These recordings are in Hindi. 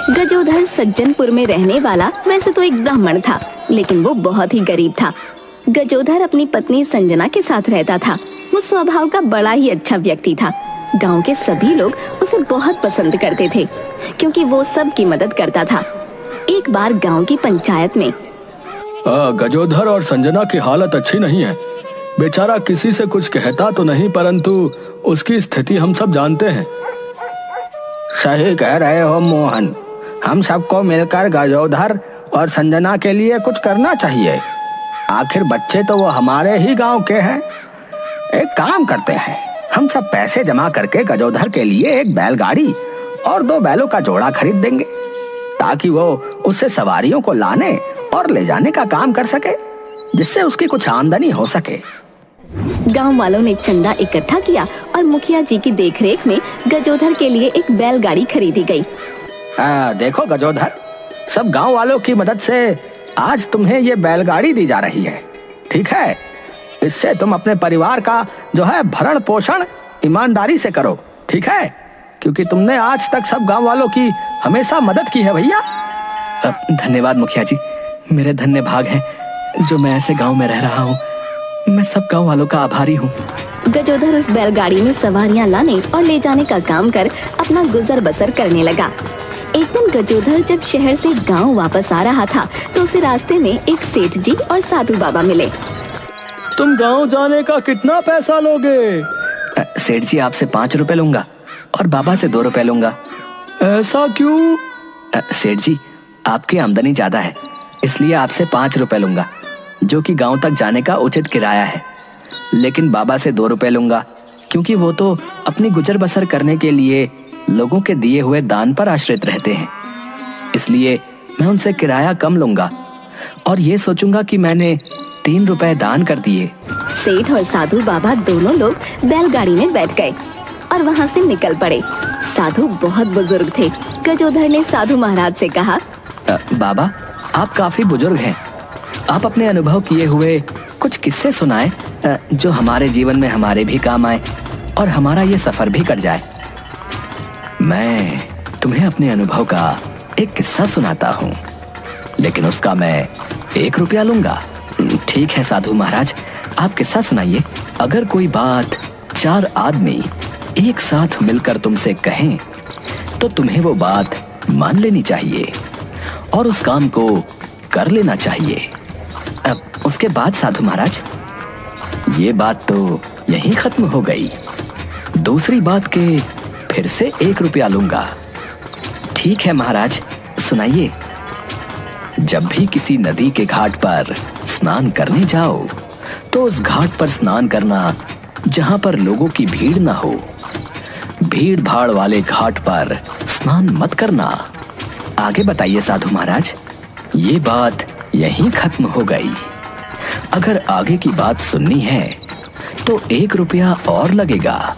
गजोधर सज्जनपुर में रहने वाला वैसे तो एक ब्राह्मण था, लेकिन वो बहुत ही गरीब था। गजोधर अपनी पत्नी संजना के साथ रहता था। वो स्वभाव का बड़ा ही अच्छा व्यक्ति था। गांव के सभी लोग उसे बहुत पसंद करते थे, क्योंकि वो सबकी मदद करता था। एक बार गांव की पंचायत में गजोधर और संजना की हालत अच्छी नहीं है। बेचारा किसी से कुछ कहता तो नहीं, परंतु उसकी स्थिति हम सब जानते हैं। सही कह रहे हो मोहन, हम सबको मिलकर गजोधर और संजना के लिए कुछ करना चाहिए। आखिर बच्चे तो वो हमारे ही गांव के हैं। एक काम करते हैं, हम सब पैसे जमा करके गजोधर के लिए एक बैलगाड़ी और 2 बैलों का जोड़ा खरीद देंगे, ताकि वो उससे सवारियों को लाने और ले जाने का काम कर सके, जिससे उसकी कुछ आमदनी हो सके। गांव वालों ने चंदा इकट्ठा किया और मुखिया जी की देखरेख में गजोधर के लिए एक बैलगाड़ी खरीदी गई। देखो गजोधर, सब गांव वालों की मदद से आज तुम्हें ये बैलगाड़ी दी जा रही है, ठीक है? इससे तुम अपने परिवार का जो है भरण पोषण ईमानदारी से करो, ठीक है? क्योंकि तुमने आज तक सब गांव वालों की हमेशा मदद की है भैया। धन्यवाद मुखिया जी, मेरे धन्य भाग हैं जो मैं ऐसे गांव में रह रहा हूँ। मैं सब गांव वालों का आभारी हूँ। गजोधर उस बैलगाड़ी में सवारियां लाने और ले जाने का काम कर अपना गुजर बसर करने लगा। एक दिन गजोधर जब शहर से गांव वापस आ रहा था तो उसे रास्ते में एक सेठ जी और साधु बाबा मिले। तुम गांव जाने का कितना पैसा लोगे? सेठ जी, आपसे 5 रुपए लूंगा और बाबा से 2 रुपए लूंगा। ऐसा क्यों? सेठ जी, आपकी आमदनी ज्यादा है, इसलिए आपसे 5 रुपए लूंगा, जो कि गांव तक जाने का उचित किराया है। लेकिन बाबा से 2 रुपए लूंगा, क्योंकि वो तो अपनी गुजर बसर करने के लिए लोगों के दिए हुए दान पर आश्रित रहते हैं। इसलिए मैं उनसे किराया कम लूंगा और ये सोचूंगा कि मैंने 3 रुपए दान कर दिए। सेठ और साधु बाबा दोनों लोग बैलगाड़ी में बैठ गए और वहाँ से निकल पड़े। साधु बहुत बुजुर्ग थे। गजोधर ने साधु महाराज से कहा, बाबा, आप काफी बुजुर्ग हैं, आप अपने अनुभव किए हुए कुछ किस्से सुनाएं जो हमारे जीवन में हमारे भी काम आए और हमारा ये सफर भी कट जाए। मैं तुम्हें अपने अनुभव का एक किस्सा सुनाता हूँ, लेकिन उसका मैं 1 रुपया लूंगा। ठीक है साधु महाराज, आप किस्सा सुनाइए। अगर कोई बात 4 आदमी एक साथ मिलकर तुमसे कहें तो तुम्हें वो बात मान लेनी चाहिए और उस काम को कर लेना चाहिए। अब उसके बाद साधु महाराज, ये बात तो यहीं खत्म हो गई। दूसरी बात के फिर से 1 रुपया लूंगा। ठीक है महाराज, सुनाइए। जब भी किसी नदी के घाट पर स्नान करने जाओ तो उस घाट पर स्नान करना जहां पर लोगों की भीड़ ना हो। भीड़ भाड़ वाले घाट पर स्नान मत करना। आगे बताइए साधु महाराज। ये बात यहीं खत्म हो गई। अगर आगे की बात सुननी है तो 1 रुपया और लगेगा।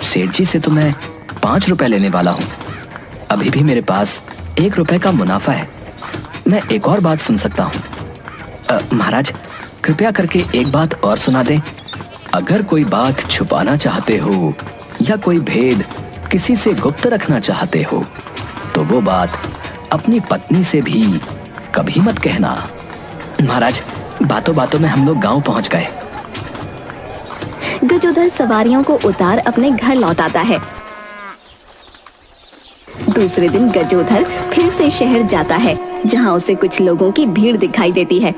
सेठ जी से तो मैं 5 रुपए लेने वाला हूँ। अभी भी मेरे पास 1 रुपए का मुनाफा है। मैं एक और बात सुन सकता हूँ। महाराज, कृपया करके एक बात और सुना दें। अगर कोई बात छुपाना चाहते हो या कोई भेद किसी से गुप्त रखना चाहते हो तो वो बात अपनी पत्नी से भी कभी मत कहना। महाराज, बातों बातों में हम लोग गांव पहुंच गए। गजोधर सवारियों को उतार अपने घर लौट आता है। दूसरे दिन गजोधर फिर से शहर जाता है, जहां उसे कुछ लोगों की भीड़ दिखाई देती है।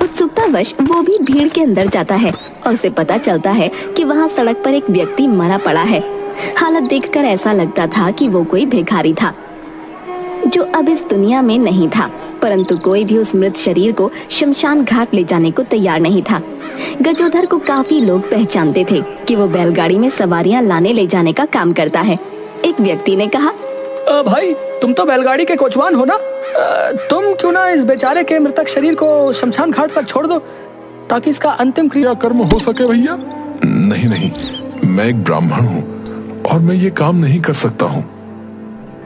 उत्सुकतावश वो भी भीड़ के अंदर जाता है और उसे पता चलता है कि वहां सड़क पर एक व्यक्ति मरा पड़ा है। हालत देखकर ऐसा लगता था कि वो कोई भिखारी था जो अब इस दुनिया में नहीं था, परंतु कोई भी उस मृत शरीर को शमशान घाट ले जाने को तैयार नहीं था। गजोधर को काफी लोग पहचानते थे कि वो बैलगाड़ी में सवारियां लाने ले जाने का काम करता है। एक व्यक्ति ने कहा, भाई, तुम तो बैलगाड़ी के कोचवान हो ना? तुम क्यों ना इस बेचारे के मृतक शरीर को शमशान घाट पर छोड़ दो ताकि इसका अंतिम क्रियाकर्म हो सके भैया। नहीं नहीं, मैं एक ब्राह्मण हूँ और मैं ये काम नहीं कर सकता हूँ।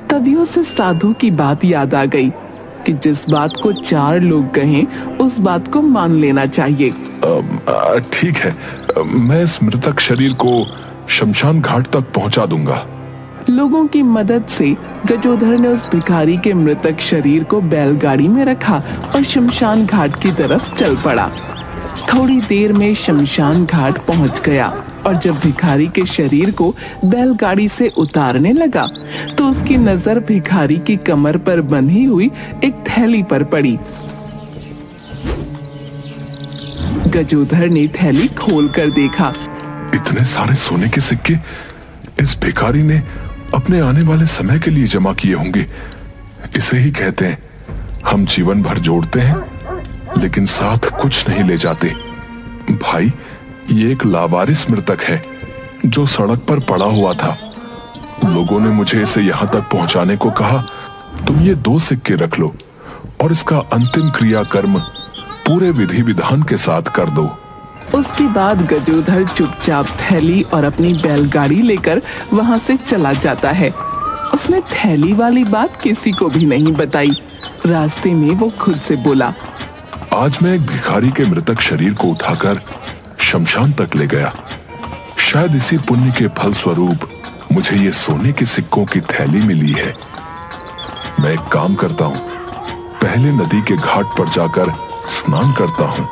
तभी उसे साधु की बात याद आ गई कि जिस बात को 4 लोग कहें उस बात को मान लेना चाहिए। ठीक है, मैं इस मृतक शरीर को शमशान घाट तक पहुंचा दूंगा, लोगों की मदद से गजोधर ने उस भिखारी के मृतक शरीर को बैलगाड़ी में रखा और शमशान घाट की तरफ चल पड़ा। थोड़ी देर में शमशान घाट पहुंच गया और जब भिखारी के शरीर को बैलगाड़ी से उतारने लगा तो उसकी नजर भिखारी की कमर पर बंधी हुई एक थैली पर पड़ी। गजोधर ने थैली खोलकर देखा। इतने सारे सोने के सिक्के इस भिखारी ने अपने आने वाले समय के लिए जमा किए होंगे। इसे ही कहते हैं, हम जीवन भर जोड़ते हैं लेकिन साथ कुछ नहीं ले जाते। भाई, ये एक लावारिस मृतक है जो सड़क पर पड़ा हुआ था। लोगों ने मुझे इसे यहां तक पहुंचाने को कहा। तुम ये 2 सिक्के रख लो और इसका अंतिम क्रियाकर्म पूरे विधि विधान के साथ कर दो। उसके बाद गजोधर चुपचाप थैली और अपनी बैलगाड़ी लेकर वहां से चला जाता है। उसने थैली वाली बात किसी को भी नहीं बताई। रास्ते में वो खुद से बोला, आज मैं एक भिखारी के मृतक शरीर को उठाकर शमशान तक ले गया। शायद इसी पुण्य के फल स्वरूप मुझे ये सोने के सिक्कों की थैली मिली है। मैं एक काम करता हूँ, पहले नदी के घाट पर जाकर स्नान करता हूँ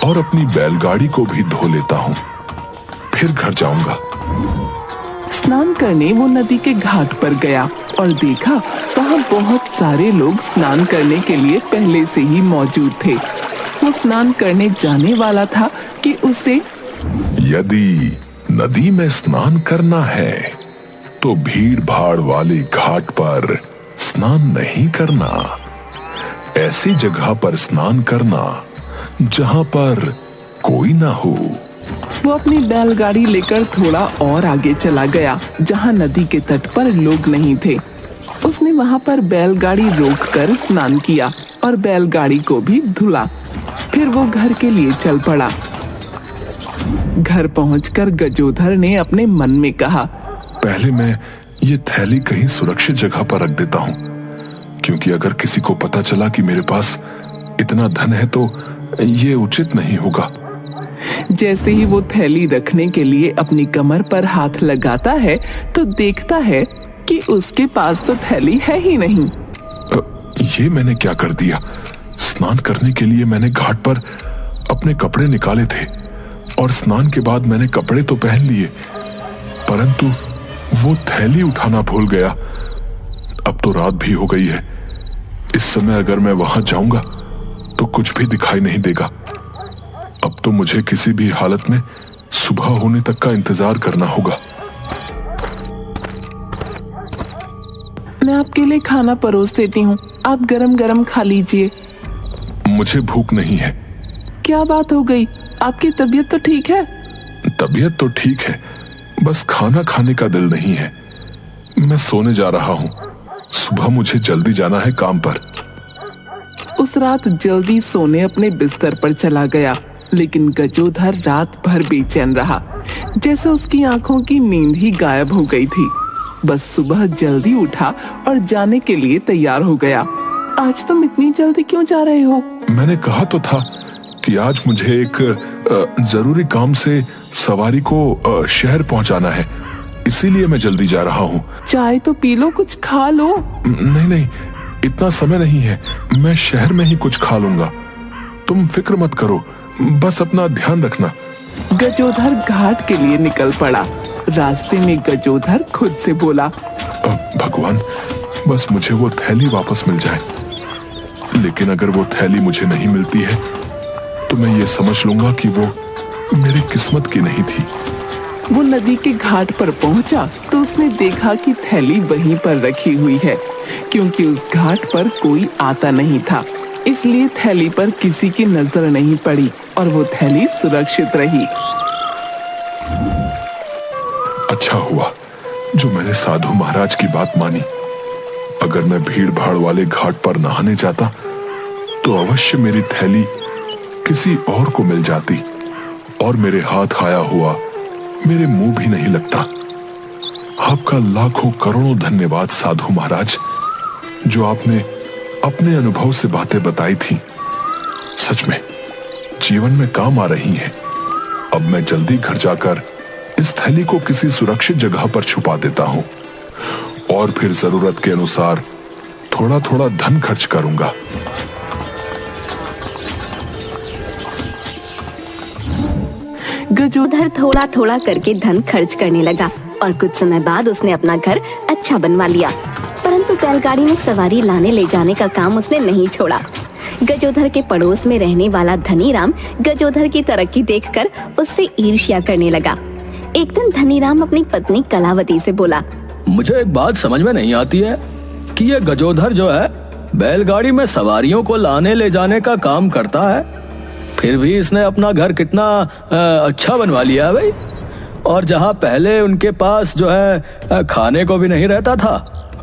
और अपनी बैलगाड़ी को भी धो लेता हूँ, फिर घर जाऊंगा। स्नान करने वो नदी के घाट पर गया और देखा वहाँ बहुत सारे लोग स्नान करने के लिए पहले से ही मौजूद थे। वो स्नान करने जाने वाला था कि उसे यदि नदी में स्नान करना है तो भीड़ भाड़ वाले घाट पर स्नान नहीं करना। ऐसी जगह पर स्नान करना जहां पर कोई ना हो। वो अपनी बैलगाड़ी लेकर थोड़ा और आगे चला गया जहां नदी के तट पर लोग नहीं थे। उसने वहां पर बैलगाड़ी रोककर स्नान किया और बैलगाड़ी को भी धुला। फिर वो घर के लिए चल पड़ा। घर पहुंचकर गजोधर ने अपने मन में कहा, पहले मैं ये थैली कहीं सुरक्षित जगह पर रख देता हूँ, क्योंकि अगर किसी को पता चला कि मेरे पास इतना धन है तो ये उचित नहीं होगा। जैसे ही वो थैली रखने के लिए अपनी कमर पर हाथ लगाता है तो देखता है कि उसके पास तो थैली है ही नहीं। ये मैंने क्या कर दिया? स्नान करने के लिए मैंने घाट पर अपने कपड़े निकाले थे और स्नान के बाद मैंने कपड़े तो पहन लिए, परंतु वो थैली उठाना भूल गया। अब तो रात भी हो गई है। इस समय अगर मैं वहां जाऊंगा तो कुछ भी दिखाई नहीं देगा। अब तो मुझे किसी भी हालत में सुबह होने तक का इंतजार करना होगा। मैं आपके लिए खाना परोस देती हूँ, आप गरम गरम खा लीजिए। मुझे भूख नहीं है। क्या बात हो गई? आपकी तबीयत तो ठीक है? तबीयत तो ठीक है, बस खाना खाने का दिल नहीं है। मैं सोने जा रहा हूँ, सुबह मुझे जल्दी जाना है काम पर। उस रात जल्दी सोने अपने बिस्तर पर चला गया, लेकिन गजोधर रात भर बेचैन रहा, जैसे उसकी आंखों की नींद ही गायब हो गई थी। बस सुबह जल्दी उठा और जाने के लिए तैयार हो गया। आज तुम इतनी जल्दी क्यों जा रहे हो? मैंने कहा तो था कि आज मुझे एक जरूरी काम से सवारी को शहर पहुंचाना है, इसीलिए मैं जल्दी जा रहा हूँ। चाय तो पी लो, कुछ खा लो। नहीं नहीं, इतना समय नहीं है, मैं शहर में ही कुछ खा लूंगा। तुम फिक्र मत करो, बस अपना ध्यान रखना। गजोधर घाट के लिए निकल पड़ा। रास्ते में गजोधर खुद से बोला, भगवान, बस मुझे वो थैली वापस मिल जाए। लेकिन अगर वो थैली मुझे नहीं मिलती है तो मैं ये समझ लूंगा कि वो मेरी किस्मत की नहीं थी। वो नदी के घाट पर पहुंचा तो उसने देखा कि थैली वहीं पर रखी हुई है, क्योंकि उस घाट पर कोई आता नहीं था, इसलिए थैली पर किसी की नजर नहीं पड़ी और वो थैली सुरक्षित रही। अच्छा हुआ जो मैंने साधु महाराज की बात मानी। अगर मैं भीड़ भाड़ वाले घाट पर नहाने जाता तो अवश्य मेरी थैली किसी और को मिल जाती और मेरे हाथ आया हुआ मेरे मुंह भी नहीं लगता। आपका लाखों करोड़ों धन्यवाद साधु महाराज, जो आपने अपने अनुभव से बातें बताई थी, सच में जीवन में काम आ रही हैं। अब मैं जल्दी घर जाकर इस थैली को किसी सुरक्षित जगह पर छुपा देता हूँ। और फिर जरूरत के अनुसार थोड़ा थोड़ा धन खर्च करूंगा। गजोधर थोड़ा थोड़ा करके धन खर्च करने लगा और कुछ समय बाद उसने अपना घर अच्छा बनवा लिया। परंतु बैलगाड़ी में सवारी लाने ले जाने का काम उसने नहीं छोड़ा। गजोधर के पड़ोस में रहने वाला धनीराम गजोधर की तरक्की देखकर उससे ईर्ष्या करने लगा। एक दिन धनीराम अपनी पत्नी कलावती से बोला, मुझे एक बात समझ में नहीं आती है कि ये गजोधर जो है बैलगाड़ी में सवारियों को लाने ले जाने का काम करता है, फिर भी इसने अपना घर कितना अच्छा बनवा लिया है भाई। और जहाँ पहले उनके पास जो है खाने को भी नहीं रहता था,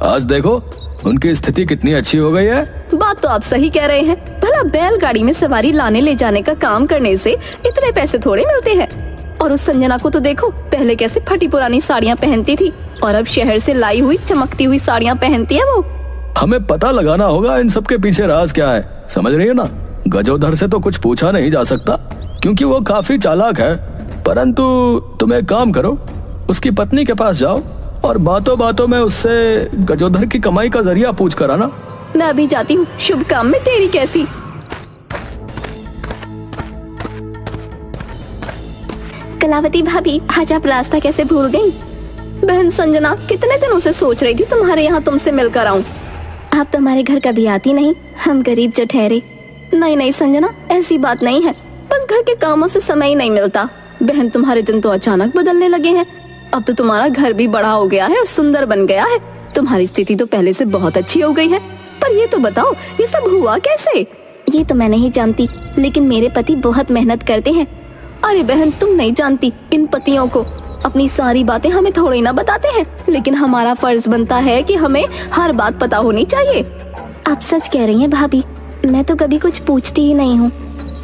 आज देखो उनकी स्थिति कितनी अच्छी हो गई है। बात तो आप सही कह रहे हैं। भला बैलगाड़ी में सवारी लाने ले जाने का काम करने से इतने पैसे थोड़े मिलते हैं। और उस संजना को तो देखो, पहले कैसे फटी पुरानी साड़ियाँ पहनती थी और अब शहर से लाई हुई चमकती हुई साड़ियाँ पहनती है वो। हमें पता लगाना होगा इन सब के पीछे राज क्या है, समझ रही है ना। गजोधर से तो कुछ पूछा नहीं जा सकता क्योंकि वो काफी चालाक है, परंतु तुम एक काम करो, उसकी पत्नी के पास जाओ और बातों बातों में उससे गजोधर की कमाई का जरिया पूछ कर आना। मैं अभी जाती हूँ, शुभ काम में तेरी कैसी। कलावती भाभी, आज आप रास्ता कैसे भूल गई? बहन संजना, कितने दिनों से सोच रही थी तुम्हारे यहाँ तुमसे मिलकर आऊं। आप तो हमारे घर कभी आती नहीं, हम गरीब जो ठहरे। नहीं नहीं संजना, ऐसी बात नहीं है, बस घर के कामों से समय ही नहीं मिलता। बहन, तुम्हारे दिन तो अचानक बदलने लगे हैं। अब तो तुम्हारा घर भी बड़ा हो गया है और सुंदर बन गया है। तुम्हारी स्थिति तो पहले से बहुत अच्छी हो गई है। पर ये तो बताओ, ये सब हुआ कैसे? ये तो मैं नहीं जानती, लेकिन मेरे पति बहुत मेहनत करते हैं। अरे बहन, तुम नहीं जानती इन पतियों को। अपनी सारी बातें हमें थोड़ी ना बताते हैं, लेकिन हमारा फर्ज बनता है कि हमें हर बात पता होनी चाहिए। आप सच कह रही हैं भाभी, मैं तो कभी कुछ पूछती ही नहीं हूँ।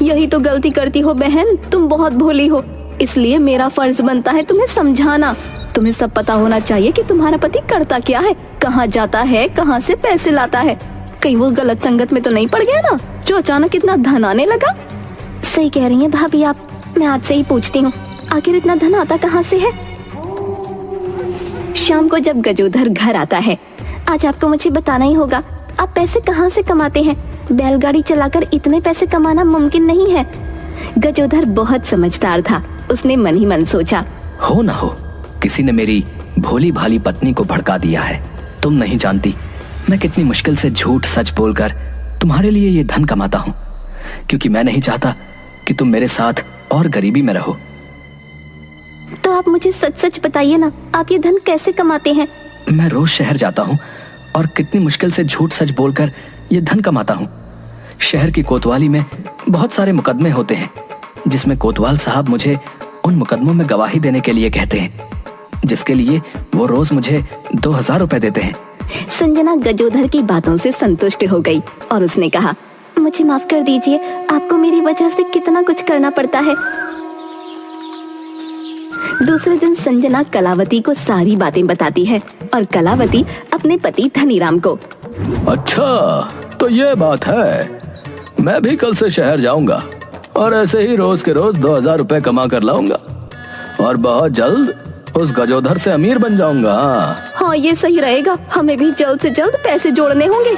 यही तो गलती करती हो बहन, तुम बहुत भोली हो। इसलिए मेरा फर्ज बनता है तुम्हें समझाना। तुम्हें सब पता होना चाहिए कि तुम्हारा पति करता क्या है, कहाँ जाता है, कहाँ से पैसे लाता है। कहीं वो गलत संगत में तो नहीं पड़ गया ना, जो अचानक इतना धन आने लगा। सही कह रही हैं भाभी आप, मैं आज से ही पूछती हूँ, आखिर इतना धन आता कहाँ से है? शाम को जब गजोधर घर आता है, आज आपको मुझे बताना ही होगा, आप पैसे कहाँ से कमाते हैं? बैलगाड़ी चलाकर इतने पैसे कमाना मुमकिन नहीं है। गजोधर बहुत समझदार था, उसने मन ही मन सोचा, हो ना हो, किसी ने मेरी भोली भाली पत्नी को भड़का दिया है। तुम नहीं जानती मैं कितनी मुश्किल से झूठ सच बोलकर तुम्हारे लिए ये धन कमाता हूँ, क्योंकि मैं नहीं चाहता कि तुम मेरे साथ और गरीबी में रहो। तो आप मुझे सच सच बताइए ना, आप ये धन कैसे कमाते हैं? मैं रोज शहर जाता हूँ और कितनी मुश्किल से झूठ सच बोलकर ये धन कमाता हूँ। शहर की कोतवाली में बहुत सारे मुकदमे होते हैं, जिसमें कोतवाल साहब मुझे उन मुकदमों में गवाही देने के लिए कहते हैं, जिसके लिए वो रोज मुझे 2000 रुपए देते हैं। संजना गजोधर की बातों से संतुष्ट हो गई और उसने कहा, मुझे माफ कर दीजिए, आपको मेरी वजह से कितना कुछ करना पड़ता है। दूसरे दिन संजना कलावती को सारी बातें बताती है और कलावती अपने पति धनीराम को। अच्छा, तो ये बात है, मैं भी कल से शहर जाऊंगा और ऐसे ही रोज के रोज 2000 रुपए कमा कर लाऊंगा और बहुत जल्द उस गजोधर से अमीर बन जाऊंगा। हाँ, ये सही रहेगा, हमें भी जल्द से जल्द पैसे जोड़ने होंगे।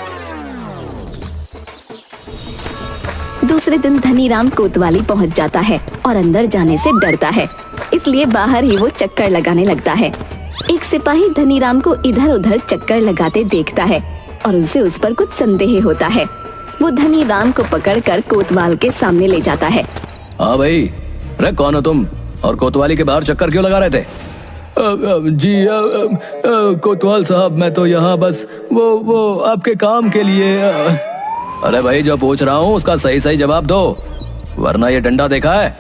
दूसरे दिन धनीराम कोतवाली पहुंच जाता है और अंदर जाने से डरता है, इसलिए बाहर ही वो चक्कर लगाने लगता है। एक सिपाही धनीराम को इधर उधर चक्कर लगाते देखता है और उसे उस पर कुछ संदेह होता है। वो धनीराम को पकड़कर कोतवाल के सामने ले जाता है। हाँ भाई, अरे कौन हो तुम और कोतवाली के बाहर चक्कर क्यों लगा रहे थे? जी कोतवाल साहब, मैं तो यहाँ बस वो आपके काम के लिए। अरे भाई, जो पूछ रहा हूँ उसका सही सही जवाब दो, वरना ये डंडा देखा है?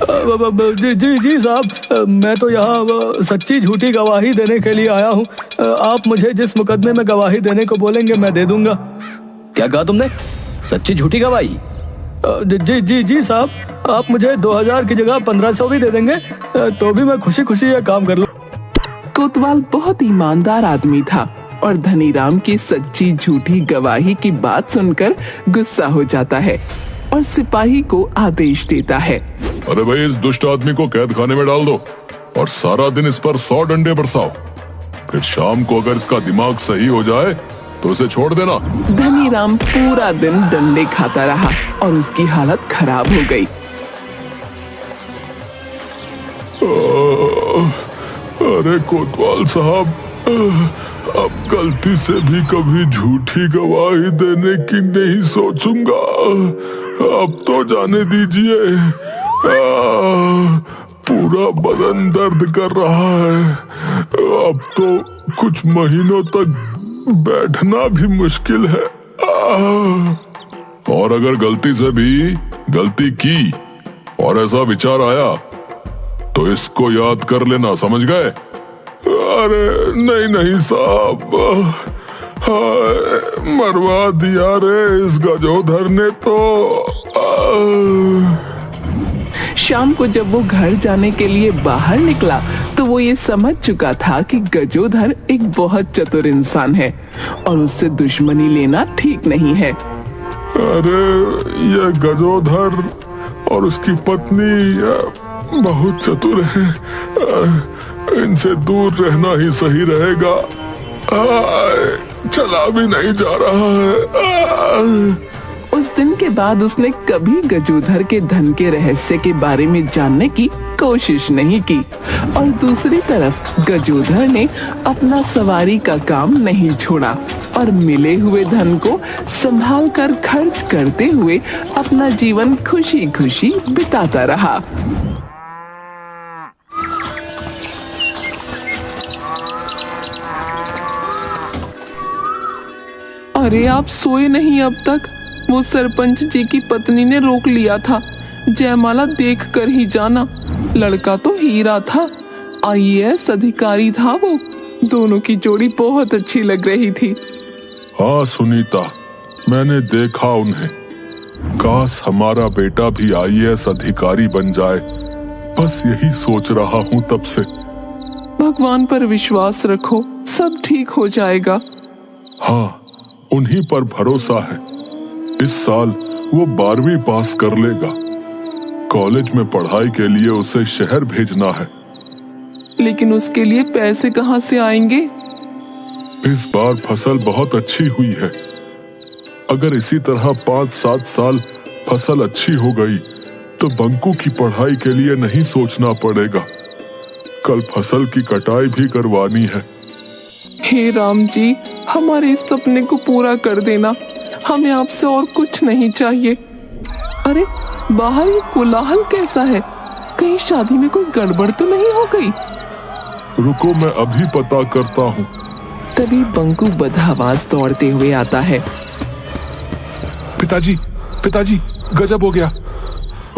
जी साहब, मैं तो यहाँ सच्ची झूठी गवाही देने के लिए आया हूँ। आप मुझे जिस मुकदमे में गवाही देने को बोलेंगे मैं दे दूंगा। क्या कहा तुमने? सच्ची झूठी गवाही? जी साहब, आप मुझे 2000 की जगह 1500 भी दे देंगे तो भी मैं खुशी खुशी ये काम कर लूँ। कोतवाल बहुत ईमानदार आदमी था और धनीराम की सच्ची झूठी गवाही की बात सुनकर गुस्सा हो जाता है और सिपाही को आदेश देता है, अरे भाई, इस दुष्ट आदमी को कैद खाने में डाल दो और सारा दिन इस पर 100 डंडे बरसाओ, फिर शाम को अगर इसका दिमाग सही हो जाए तो इसे छोड़ देना। धनीराम पूरा दिन डंडे खाता रहा और उसकी हालत खराब हो गई। अरे कोतवाल साहब, अब गलती से भी कभी झूठी गवाही देने की नहीं सोचूंगा। अब तो जाने दीजिए। पूरा बदन दर्द कर रहा है। अब तो कुछ महीनों तक बैठना भी मुश्किल है। और अगर गलती से भी गलती की और ऐसा विचार आया तो इसको याद कर लेना, समझ गए? अरे नहीं साहब, मरवा दिया रे इस गजोधर ने तो। शाम को जब वो घर जाने के लिए बाहर निकला तो वो ये समझ चुका था कि गजोधर एक बहुत चतुर इंसान है और उससे दुश्मनी लेना ठीक नहीं है। अरे ये गजोधर और उसकी पत्नी बहुत चतुर है, इनसे दूर रहना ही सही रहेगा। चला भी नहीं जा रहा है। उस दिन के बाद उसने कभी गजोधर के धन के रहस्य के बारे में जानने की कोशिश नहीं की और दूसरी तरफ गजोधर ने अपना सवारी का काम नहीं छोड़ा और मिले हुए धन को संभाल कर खर्च करते हुए अपना जीवन खुशी खुशी बिताता रहा। अरे आप सोए नहीं अब तक? वो सरपंच जी की पत्नी ने रोक लिया था। जयमाला देख कर ही जाना। लड़का तो हीरा था, IAS अधिकारी था वो। दोनों की जोड़ी बहुत अच्छी लग रही थी। हाँ सुनीता, मैंने देखा उन्हें। काश हमारा बेटा भी IAS अधिकारी बन जाए, बस यही सोच रहा हूँ तब से। भगवान पर विश्वास रखो, सब ठीक हो जाएगा। हाँ, उन्हीं पर भरोसा है। इस साल वो 12वीं पास कर लेगा। कॉलेज में पढ़ाई के लिए उसे शहर भेजना है। लेकिन उसके लिए पैसे कहाँ से आएंगे? इस बार फसल बहुत अच्छी हुई है। अगर इसी तरह 5-7 साल फसल अच्छी हो गई तो बंकू की पढ़ाई के लिए नहीं सोचना पड़ेगा। कल फसल की कटाई भी करवानी है। हे राम जी, हमारे इस सपने को पूरा कर देना। हमें आपसे और कुछ नहीं चाहिए। अरे बाहर ये कोलाहल कैसा है? कहीं शादी में कोई गड़बड़ तो नहीं हो गई? रुको, मैं अभी पता करता हूँ। तभी बंकू बदहवास दौड़ते हुए आता है। पिताजी, पिताजी, गजब हो गया।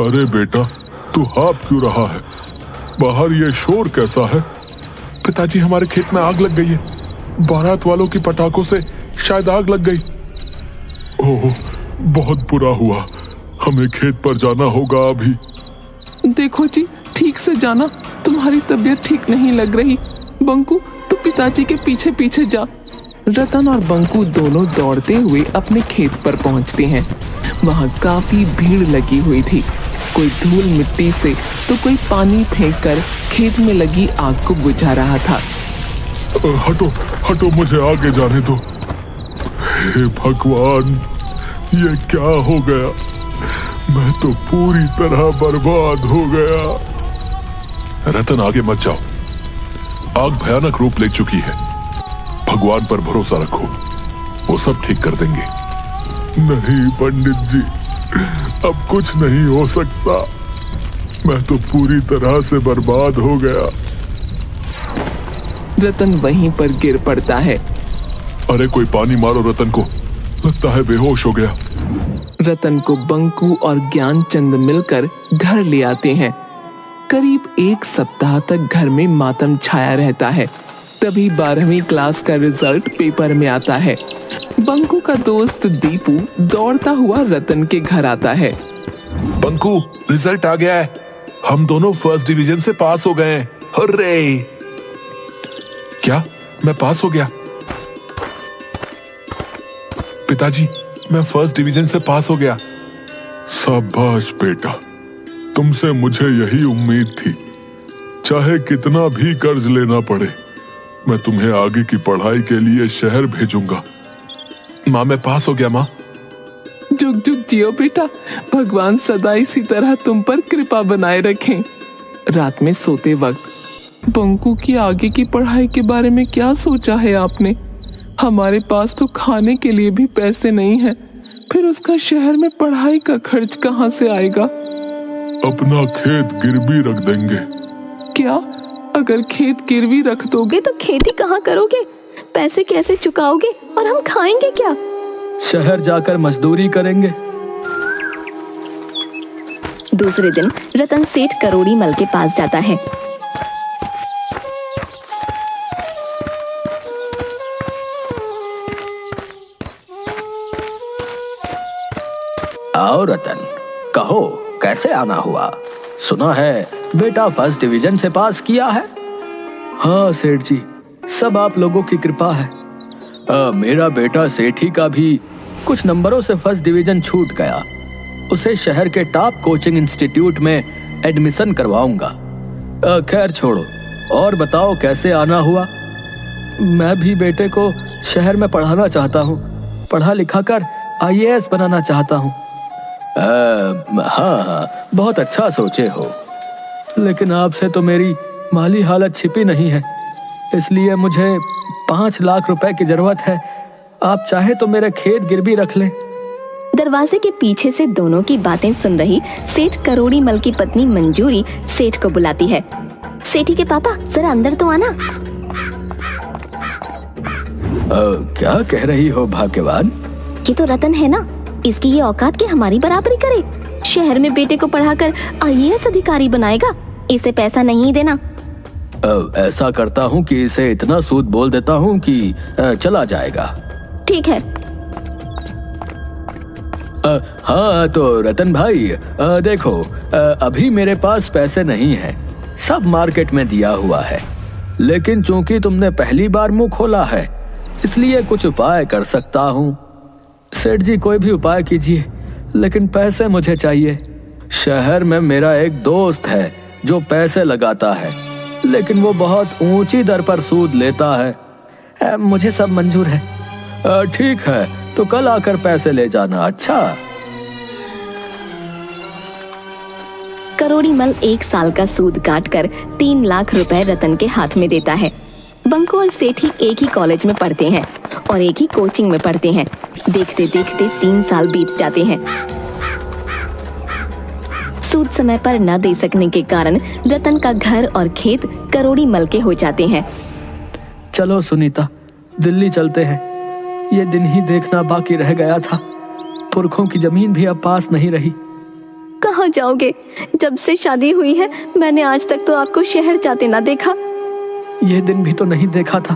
अरे बेटा, तू हाँफ क्यों रहा है? बाहर ये शोर कैसा है? पिताजी, हमारे खेत में आग लग गई है। बारात वालों की पटाखों से शायद आग लग गई। ओह, बहुत बुरा हुआ। हमें खेत पर जाना होगा अभी। देखो जी, ठीक से जाना। तुम्हारी तबीयत ठीक नहीं लग रही। बंकू, तू पिताजी के पीछे पीछे जा। रतन और बंकू दोनों दौड़ते हुए अपने खेत पर पहुंचते हैं। वहां काफी भीड़ लगी हुई थी। कोई धूल मिट्टी से तो कोई पानी फेंककर खेत में लगी आग को बुझा रहा था। हटो हटो, मुझे आगे जाने दो। हे भगवान, ये क्या हो गया? मैं तो पूरी तरह बर्बाद हो गया। रतन, आगे मत जाओ। आग भयानक रूप ले चुकी है। भगवान पर भरोसा रखो, वो सब ठीक कर देंगे। नहीं पंडित जी, अब कुछ नहीं हो सकता। मैं तो पूरी तरह से बर्बाद हो गया। रतन वहीं पर गिर पड़ता है। अरे कोई पानी मारो रतन को, लगता है बेहोश हो गया। रतन को बंकू और ज्ञानचंद मिलकर घर ले आते हैं। करीब 1 सप्ताह तक घर में मातम छाया रहता है। तभी 12वीं क्लास का रिजल्ट पेपर में आता है। बंकू का दोस्त दीपू दौड़ता हुआ रतन के घर आता है। बंकू, रिजल्ट आ गया है। हम दोनों फर्स्ट डिवीजन से पास हो गए हैं। हुर्रे! क्या मैं पास हो गया? पिताजी, मैं फर्स्ट डिवीजन से पास हो गया। शाबाश बेटा, तुमसे मुझे यही उम्मीद थी। चाहे कितना भी कर्ज लेना पड़े, मैं तुम्हें आगे की पढ़ाई के लिए शहर भेजूंगा। माँ, मैं पास हो गया माँ। जुग जुग जियो बेटा, भगवान सदा इसी तरह तुम पर कृपा बनाए रखें। रात में सोते वक्त बंकू की आगे की पढ़ाई के बारे में क्या सोचा है आपने? हमारे पास तो खाने के लिए भी पैसे नहीं हैं, फिर उसका शहर में पढ़ाई का खर्च कहाँ से आएगा? अपना खेत गिरवी रख देंगे। क्या? अगर खेत गिरवी रख दोगे तो खेती कहाँ करोगे? पैसे कैसे चुकाओगे और हम खाएंगे क्या? शहर जाकर मजदूरी करेंगे। दूसरे दिन रतन सेठ करोड़ी मल के पास जाता है। आओ रतन, कहो कैसे आना हुआ? सुना है बेटा फर्स्ट डिवीजन से पास किया है। हाँ सेठ जी, सब आप लोगों की कृपा है। मेरा बेटा सेठी का भी कुछ नंबरों से फर्स्ट डिवीजन छूट गया। उसे शहर के टॉप कोचिंग इंस्टीट्यूट में एडमिशन करवाऊंगा। खैर छोड़ो, और बताओ कैसे आना हुआ? मैं भी बेटे को शहर में पढ़ाना चाहता हूँ, पढ़ा लिखा कर IAS बनाना चाहता हूँ। हाँ, बहुत अच्छा सोचे हो, लेकिन आपसे तो मेरी माली हालत छिपी नहीं है, इसलिए मुझे 5 लाख रुपए की जरूरत है। आप चाहे तो मेरे खेत गिरवी रख लें। दरवाजे के पीछे से दोनों की बातें सुन रही सेठ करोड़ी मल की पत्नी मंजूरी सेठ को बुलाती है। सेठी के पापा, जरा अंदर तो आना। क्या कह रही हो भाग्यवान? ये तो रतन है ना, इसकी ये औकात कि हमारी बराबरी करे। शहर में बेटे को पढ़ाकर IAS अधिकारी बनाएगा। इसे पैसा नहीं देना। ऐसा करता हूँ कि इसे इतना सूद बोल देता हूँ कि चला जाएगा। ठीक है। हाँ तो रतन भाई, देखो, अभी मेरे पास पैसे नहीं है, सब मार्केट में दिया हुआ है, लेकिन चूंकि तुमने पहली बार मुंह खोला है, इसलिए कुछ उपाय कर सकता हूँ। सेठ जी, कोई भी उपाय कीजिए, लेकिन पैसे मुझे चाहिए। शहर में मेरा एक दोस्त है जो पैसे लगाता है, लेकिन वो बहुत ऊंची दर पर सूद लेता है। मुझे सब मंजूर है। ठीक है, तो कल आकर पैसे ले जाना। अच्छा। करोड़ी मल 1 साल का सूद काट कर 3 लाख रुपए रतन के हाथ में देता है। बंकू और सेठी एक ही कॉलेज में पढ़ते हैं और एक ही कोचिंग में पढ़ते हैं। देखते देखते 3 साल बीत जाते हैं। सूद समय पर न दे सकने के कारण रतन का घर और खेत करोड़ी मल के हो जाते हैं। चलो सुनीता, दिल्ली चलते हैं। ये दिन ही देखना बाकी रह गया था। पुरखों की जमीन भी अब पास नहीं रही। कहाँ जाओगे? जब से शादी हुई है मैंने आज तक तो आपको शहर जाते ना देखा। ये दिन भी तो नहीं देखा था।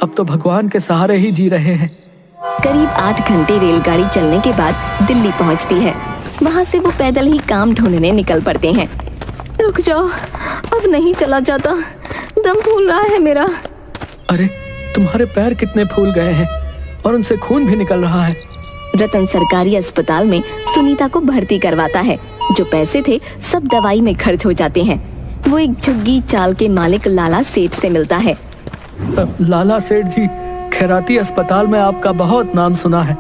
अब तो भगवान के सहारे ही जी रहे हैं। करीब 8 घंटे रेलगाड़ी चलने के बाद दिल्ली पहुंचती है। वहां से वो पैदल ही काम ढूंढने निकल पड़ते हैं। रुक जाओ, अब नहीं चला जाता, दम फूल रहा है मेरा। अरे, तुम्हारे पैर कितने फूल गए हैं और उनसे खून भी निकल रहा है। रतन सरकारी अस्पताल में सुनीता को भर्ती करवाता है। जो पैसे थे सब दवाई में खर्च हो जाते हैं। वो एक झुग्गी चाल के मालिक लाला सेठ से मिलता है। लाला सेठ जी, खैराती अस्पताल में आपका बहुत नाम सुना है।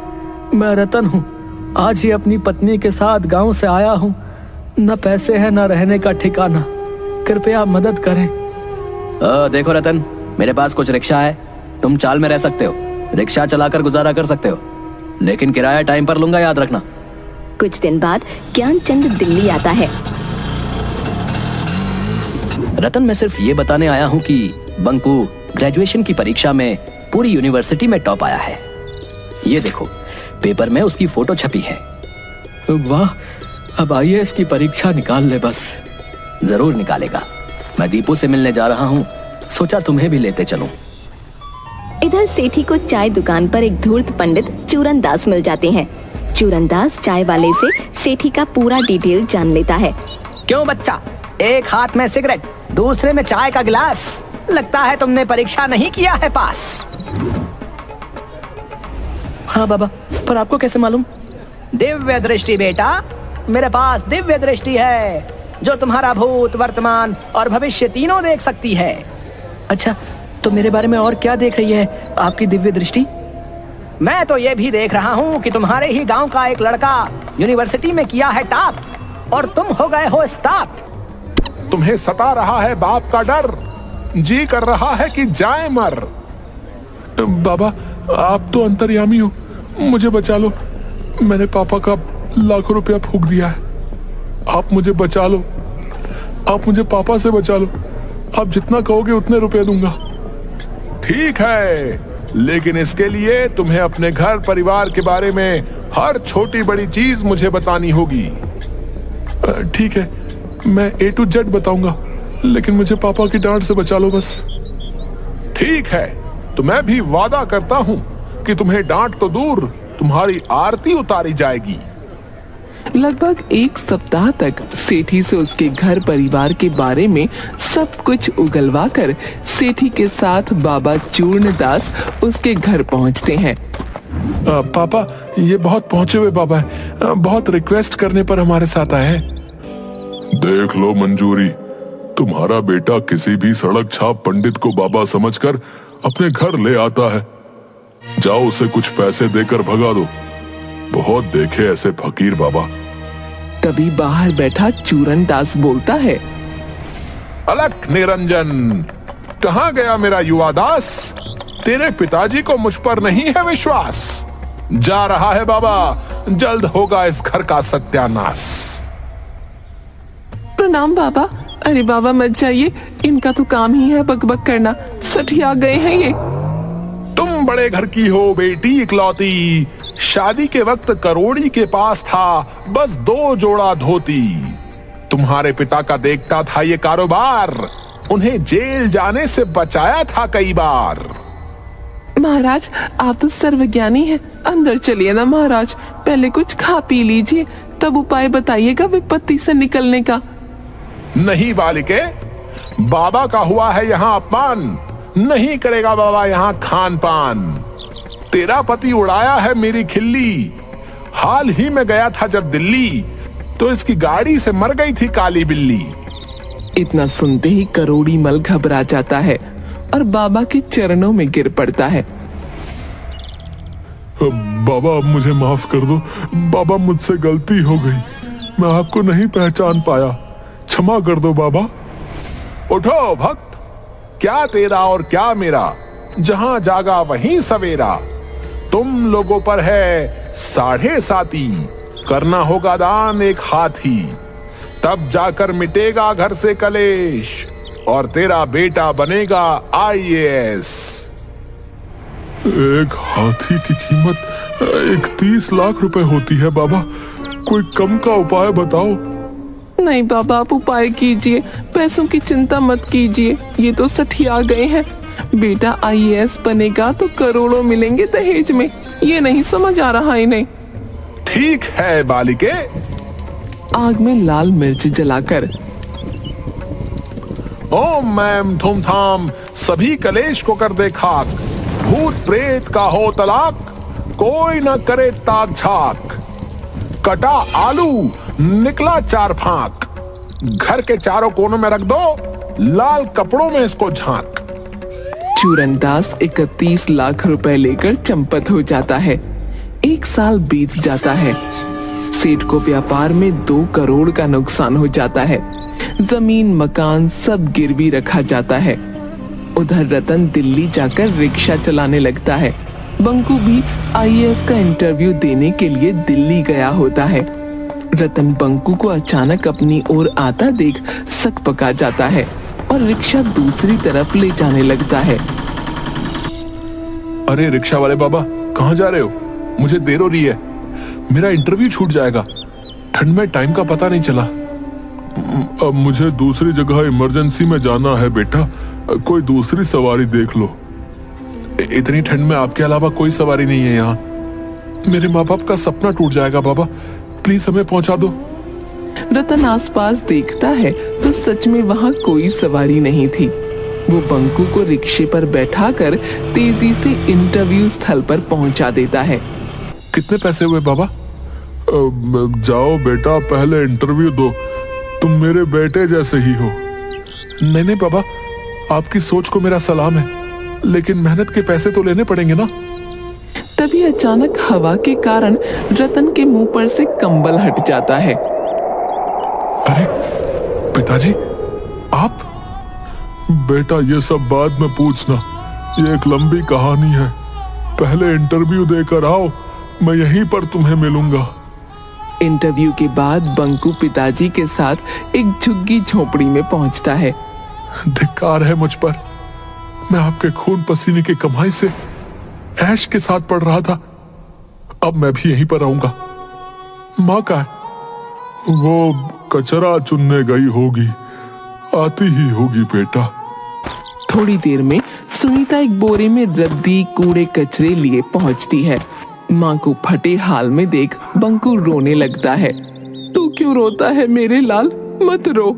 मैं रतन हूँ, आज ही अपनी पत्नी के साथ गांव से आया हूँ। न पैसे हैं न रहने का ठिकाना, कृपया मदद करें। देखो रतन, मेरे पास कुछ रिक्शा है, तुम चाल में रह सकते हो, रिक्शा चलाकर गुजारा कर सकते हो, लेकिन किराया टाइम पर लूंगा, याद रखना। कुछ दिन बाद ज्ञानचंद दिल्ली आता है। रतन, मैं सिर्फ ये बताने आया हूँ कि बंकू ग्रेजुएशन की परीक्षा में पूरी यूनिवर्सिटी में टॉप आया है। ये देखो, पेपर में उसकी फोटो छपी है। वाह, अब IAS की परीक्षा निकाल ले बस। जरूर निकालेगा। मैं दीपू से मिलने जा रहा हूँ, सोचा तुम्हें भी लेते चलूं। इधर सेठी को चाय दुकान पर एक धूर्त पंडित चूरन दास मिल जाते हैं। चूरन दास चाय वाले से सेठी का पूरा डिटेल जान लेता है। क्यों बच्चा, एक हाथ में सिगरेट, दूसरे में चाय का गिलास, लगता है तुमने परीक्षा नहीं किया है पास। हाँ बाबा, पर आपको कैसे मालूम? दिव्य दृष्टि बेटा, मेरे पास दिव्य दृष्टि है जो तुम्हारा भूत, वर्तमान और भविष्य तीनों देख सकती है। अच्छा, तो मेरे बारे में और क्या देख रही है आपकी दिव्य दृष्टि? मैं तो ये भी देख रहा हूँ कि तुम्हारे ही गांव का एक लड़का यूनिवर्सिटी में किया है टॉप और तुम हो गए हो स्टॉप। तुम्हें सता रहा है बाप का डर, जी कर रहा है कि जाए मर। बाबा आप तो अंतर्यामी हो, मुझे बचा लो। मैंने पापा का लाखों रुपया फूंक दिया है, आप मुझे बचा लो। आप मुझे पापा से बचा लो, आप जितना कहोगे उतने रुपए दूंगा। ठीक है, लेकिन इसके लिए तुम्हें अपने घर परिवार के बारे में हर छोटी बड़ी चीज मुझे बतानी होगी। ठीक है, मैं A to Z बताऊंगा, लेकिन मुझे पापा की डांट से बचा लो बस। ठीक है, तो मैं भी वादा करता हूं कि तुम्हें डांट तो दूर, तुम्हारी आरती उतारी जाएगी। लगभग एक सप्ताह तक सेठी से उसके घर परिवार के बारे में सब कुछ उगलवा कर सेठी के साथ बाबा चूर्णदास उसके घर पहुंचते हैं। पापा ये बहुत पहुंचे हुए बाबा हैं, बहुत रिक्वेस्ट करने पर हमारे साथ आए हैं। देख लो मंजूरी, तुम्हारा बेटा किसी भी सड़क छाप पंडित को बाबा समझकर अपने घर ले आता है। जाओ उसे कुछ पैसे देकर भगा दो, बहुत देखे ऐसे फकीर बाबा। तभी बाहर बैठा चूरनदास बोलता है, अलख निरंजन, कहाँ गया मेरा युवा दास? तेरे पिताजी को मुझ पर नहीं है विश्वास। जा रहा है बाबा, जल्द होगा इस घर का सत्यानाश। प्रणाम बाबा। अरे बाबा मत जाइए, इनका तो काम ही है बकबक करना, सठिया गए हैं ये। तुम बड़े घर की हो बेटी इकलौती, शादी के वक्त करोड़ी के पास था बस 2 जोड़ा धोती। तुम्हारे पिता का देखता था ये कारोबार, उन्हें जेल जाने से बचाया था कई बार। महाराज आप तो सर्वज्ञानी हैं, अंदर चलिए ना महाराज, पहले कुछ खा पी लीजिए, तब उपाय बताइएगा विपत्ति से निकलने का। नहीं बालिके, बाबा का हुआ है यहाँ अपमान, नहीं करेगा बाबा यहाँ खान पान। तेरा पति उड़ाया है मेरी खिल्ली, हाल ही में गया था जब दिल्ली, तो इसकी गाड़ी से मर गई थी काली बिल्ली। इतना सुनते ही करोड़ी मल घबरा जाता है और बाबा के चरणों में गिर पड़ता है। बाबा मुझे माफ कर दो, बाबा मुझसे गलती हो गई, मैं आपको नहीं पहचान पाया, क्षमा कर दो बाबा। उठो भक्त, क्या तेरा और क्या मेरा, जहां जागा वहीं सवेरा। तुम लोगों पर है 7.5, करना होगा दान 1 हाथी, तब जाकर मिटेगा घर से कलेश और तेरा बेटा बनेगा IAS। 1 हाथी की कीमत 31 लाख रुपए होती है बाबा, कोई कम का उपाय बताओ। नहीं बाबा आप उपाय कीजिए, पैसों की चिंता मत कीजिए, ये तो सठिया गए हैं। बेटा IAS बनेगा तो करोड़ों मिलेंगे दहेज में, ये नहीं समझ आ रहा इन्हें। ठीक है बालिके। आग में लाल मिर्च जलाकर ओम मैम थुम थाम, सभी कलेश को कर दे खाक, भूत प्रेत का हो तलाक, कोई न करे ताक झाक। कटा आलू निकला 4 फांक, घर के चारों कोनों में रख दो, लाल कपड़ों में इसको झांक। चूरनदास 31 लाख रुपए लेकर चंपत हो जाता है। 1 साल बीत जाता है। सेठ को व्यापार में 2 करोड़ का नुकसान हो जाता है। जमीन मकान सब गिरवी रखा जाता है। उधर रतन दिल्ली जाकर रिक्शा चलाने लगता है। बंकू भी IAS का इंटरव्यू देने के लिए दिल्ली गया होता है। रतन बंकू को अचानक अपनी ओर आता देख सक पका जाता है और रिक्शा दूसरी तरफ ले जाने लगता है। अरे रिक्शा वाले बाबा, कहाँ जा रहे हो? मुझे देर हो रही है, मेरा इंटरव्यू छूट जाएगा, ठंड में टाइम का पता नहीं चला। अब मुझे दूसरी जगह इमरजेंसी में जाना है बेटा, कोई दूसरी सवारी देख लो। इतनी ठंड में आपके अलावा कोई सवारी नहीं है यहाँ, मेरे माँ बाप का सपना टूट जाएगा बाबा, प्लीज हमें पहुंचा दो। रतन आसपास देखता है तो सच में वहाँ कोई सवारी नहीं थी। वो बंकू को रिक्शे पर बैठाकर तेजी से इंटरव्यू स्थल पर पहुंचा देता है। कितने पैसे हुए बाबा? जाओ बेटा, पहले इंटरव्यू दो, तुम मेरे बेटे जैसे ही हो। नहीं नहीं बाबा, आपकी सोच को मेरा सलाम है, लेकिन मेहनत के पैसे तो लेने पड़ेंगे ना। तभी अचानक हवा के कारण रतन के मुंह पर से कंबल हट जाता है। अरे पिताजी, आप? बेटा ये सब बाद में पूछना, ये एक लंबी कहानी है। पहले इंटरव्यू देकर आओ, मैं यहीं पर तुम्हें मिलूंगा। इंटरव्यू के बाद बंकू पिताजी के साथ एक झुग्गी झोपड़ी में पहुंचता है। धिक्कार है मुझ पर, मैं आपके खून पसीने की कमाई से ऐश के साथ पढ़ रहा था, अब मैं भी यहीं पर रहूंगा। माँ का है? वो कचरा चुनने गई होगी, आती ही होगी बेटा। थोड़ी देर में सुनीता एक बोरे में रद्दी कूड़े कचरे लिए पहुंचती है। माँ को फटे हाल में देख बंकू रोने लगता है। तू क्यों रोता है मेरे लाल, मत रो।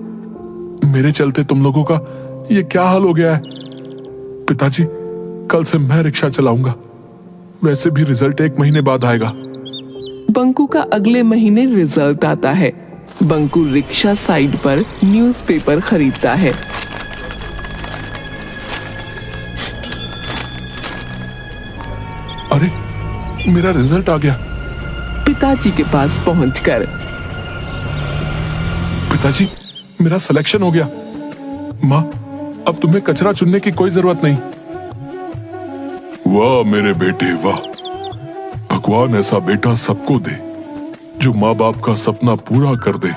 मेरे चलते तुम लोगों का ये क्या हाल हो गया है? पिताजी, कल से मैं रिक्शा चलाऊंगा, वैसे भी रिजल्ट 1 महीने बाद आएगा। बंकू का अगले महीने रिजल्ट आता है। बंकू रिक्शा साइड पर न्यूज़पेपर खरीदता है। अरे मेरा रिजल्ट आ गया। पिताजी के पास पहुंचकर, पिताजी मेरा सिलेक्शन हो गया। माँ, अब तुम्हें कचरा चुनने की कोई जरूरत नहीं। वाह मेरे बेटे वाह, भगवान ऐसा बेटा सबको दे जो माँ बाप का सपना पूरा कर दे।